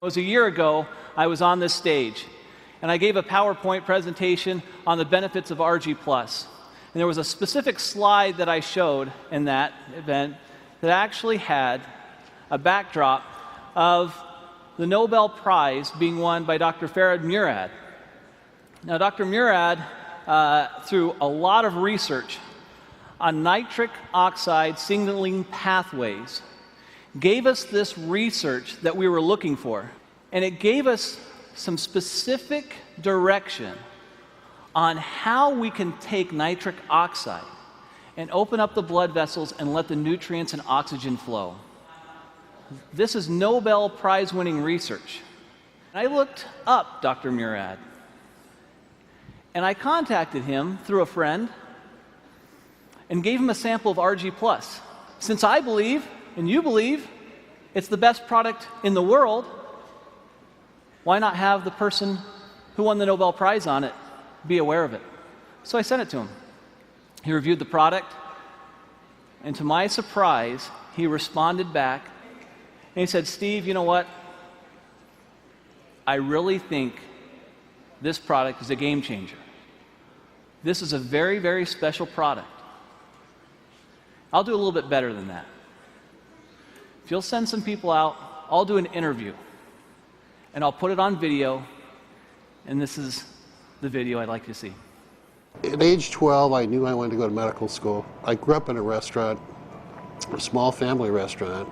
It was a year ago, I was on this stage, and I gave a PowerPoint presentation on the benefits of Argiplus. And there was a specific slide that I showed in that event that actually had a backdrop of the Nobel Prize being won by Dr. Farhad Murad. Now, Dr. Murad, through a lot of research on nitric oxide signaling pathways, gave us this research that we were looking for. And it gave us some specific direction on how we can take nitric oxide and open up the blood vessels and let the nutrients and oxygen flow. This is Nobel Prize-winning research. I looked up Dr. Murad, and I contacted him through a friend and gave him a sample of Argiplus. Since I believe, and you believe, it's the best product in the world, why not have the person who won the Nobel Prize on it be aware of it? So I sent it to him. He reviewed the product, and to my surprise, he responded back, and he said, "Steve, you know what? I really think this product is a game changer. This is a very, very special product. I'll do a little bit better than that. If you'll send some people out, I'll do an interview, and I'll put it on video, and this is the video I'd like you to see." At age 12, I knew I wanted to go to medical school. I grew up in a restaurant, a small family restaurant.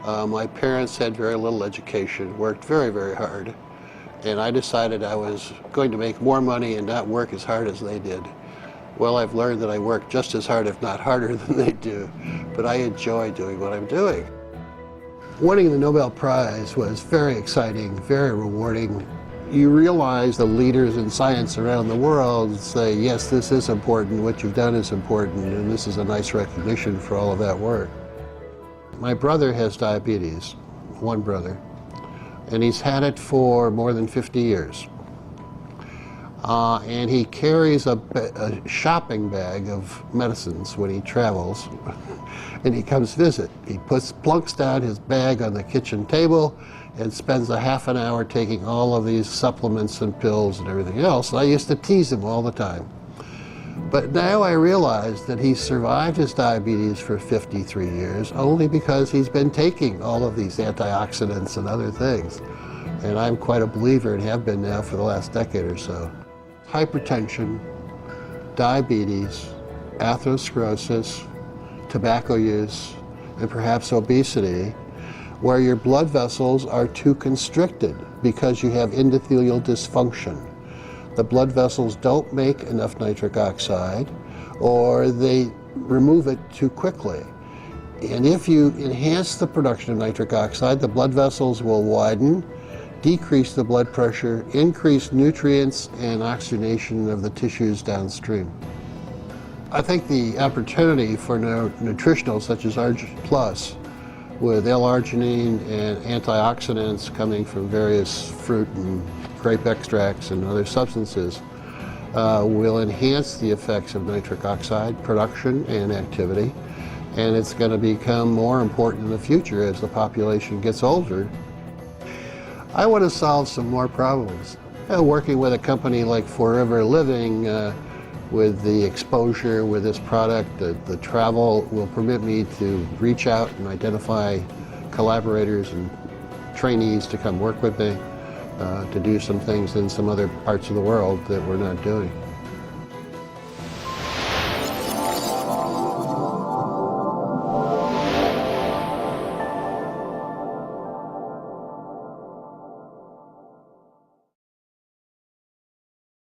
My parents had very little education, worked very, very hard, and I decided I was going to make more money and not work as hard as they did. Well, I've learned that I work just as hard, if not harder, than they do, but I enjoy doing what I'm doing. Winning the Nobel Prize was very exciting, very rewarding. You realize the leaders in science around the world say, yes, this is important, what you've done is important, and this is a nice recognition for all of that work. My brother has diabetes, one brother, and he's had it for more than 50 years. And he carries a shopping bag of medicines when he travels, and he comes visit. He plunks down his bag on the kitchen table and spends a half an hour taking all of these supplements and pills and everything else. And I used to tease him all the time. But now I realize that he survived his diabetes for 53 years only because he's been taking all of these antioxidants and other things. And I'm quite a believer and have been now for the last decade or so. Hypertension, diabetes, atherosclerosis, tobacco use, and perhaps obesity, where your blood vessels are too constricted because you have endothelial dysfunction. The blood vessels don't make enough nitric oxide, or they remove it too quickly. And if you enhance the production of nitric oxide, the blood vessels will widen, decrease the blood pressure, increase nutrients and oxygenation of the tissues downstream. I think the opportunity for nutritionals such as Argiplus, with L-arginine and antioxidants coming from various fruit and grape extracts and other substances, will enhance the effects of nitric oxide production and activity, and it's going to become more important in the future as the population gets older. I want to solve some more problems. Working with a company like Forever Living, with the exposure with this product, the travel will permit me to reach out and identify collaborators and trainees to come work with me, to do some things in some other parts of the world that we're not doing.